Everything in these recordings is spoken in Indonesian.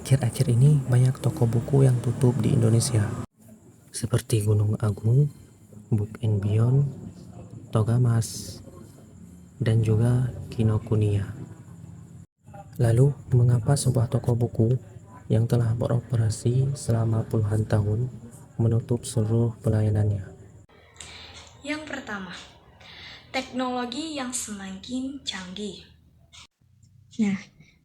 Akhir-akhir ini banyak toko buku yang tutup di Indonesia, seperti Gunung Agung, Book and Beyond, Togamas, dan juga Kinokuniya. Lalu, mengapa sebuah toko buku yang telah beroperasi selama puluhan tahun menutup seluruh pelayanannya? Yang pertama, teknologi yang semakin canggih. Nah,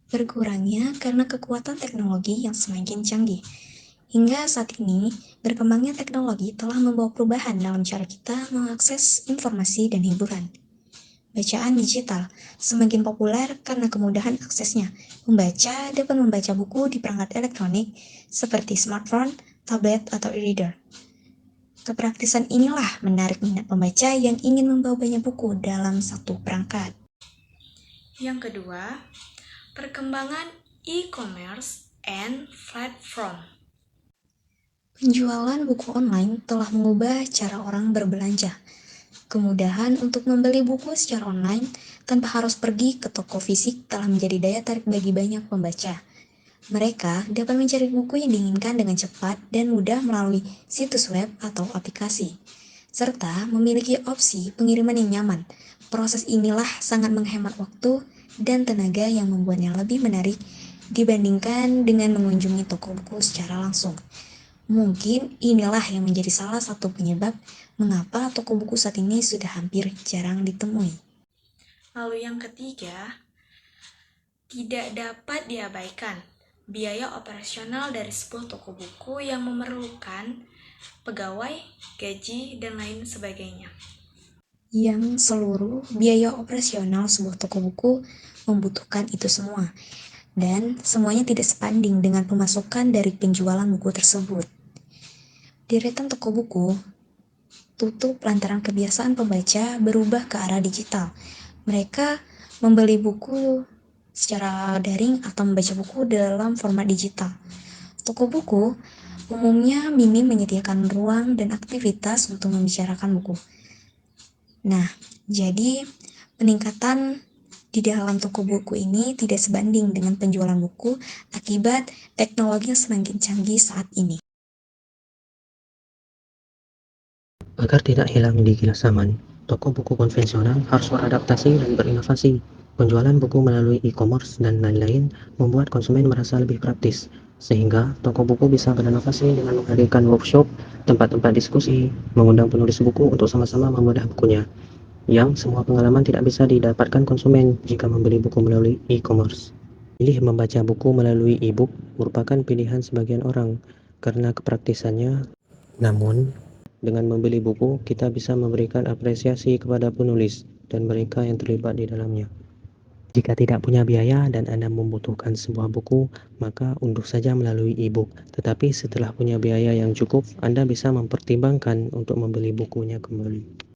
berkurangnya karena kekuatan teknologi yang semakin canggih. Hingga saat ini, berkembangnya teknologi telah membawa perubahan dalam cara kita mengakses informasi dan hiburan. Bacaan digital semakin populer karena kemudahan aksesnya. Pembaca dapat membaca buku di perangkat elektronik seperti smartphone, tablet, atau e-reader. Kepraktisan inilah menarik minat pembaca yang ingin membawa banyak buku dalam satu perangkat. Yang kedua, perkembangan e-commerce and platform. Penjualan buku online telah mengubah cara orang berbelanja. Kemudahan untuk membeli buku secara online tanpa harus pergi ke toko fisik telah menjadi daya tarik bagi banyak pembaca. Mereka dapat mencari buku yang diinginkan dengan cepat dan mudah melalui situs web atau aplikasi, serta memiliki opsi pengiriman yang nyaman. Proses inilah sangat menghemat waktu dan tenaga yang membuatnya lebih menarik dibandingkan dengan mengunjungi toko buku secara langsung. Mungkin inilah yang menjadi salah satu penyebab mengapa toko buku saat ini sudah hampir jarang ditemui. Lalu yang ketiga, tidak dapat diabaikan biaya operasional dari sebuah toko buku yang memerlukan pegawai, gaji, dan lain sebagainya. Yang seluruh biaya operasional sebuah toko buku membutuhkan itu semua, dan semuanya tidak sebanding dengan pemasukan dari penjualan buku tersebut. Deretan toko buku tutup lantaran kebiasaan pembaca berubah ke arah digital. Mereka membeli buku secara daring atau membaca buku dalam format digital. Toko buku umumnya minim menyediakan ruang dan aktivitas untuk membicarakan buku. Nah, jadi peningkatan di dalam toko buku ini tidak sebanding dengan penjualan buku akibat teknologi yang semakin canggih saat ini. Agar tidak hilang di gila zaman, toko buku konvensional harus beradaptasi dan berinovasi. Penjualan buku melalui e-commerce dan lain-lain membuat konsumen merasa lebih praktis, sehingga toko buku bisa berinovasi dengan menghadirkan workshop, tempat-tempat diskusi, mengundang penulis buku untuk sama-sama membedah bukunya, yang semua pengalaman tidak bisa didapatkan konsumen jika membeli buku melalui e-commerce. Pilih membaca buku melalui e-book merupakan pilihan sebagian orang karena kepraktisannya. Namun, dengan membeli buku, kita bisa memberikan apresiasi kepada penulis dan mereka yang terlibat di dalamnya. Jika tidak punya biaya dan Anda membutuhkan sebuah buku, maka unduh saja melalui e-book. Tetapi setelah punya biaya yang cukup, Anda bisa mempertimbangkan untuk membeli bukunya kembali.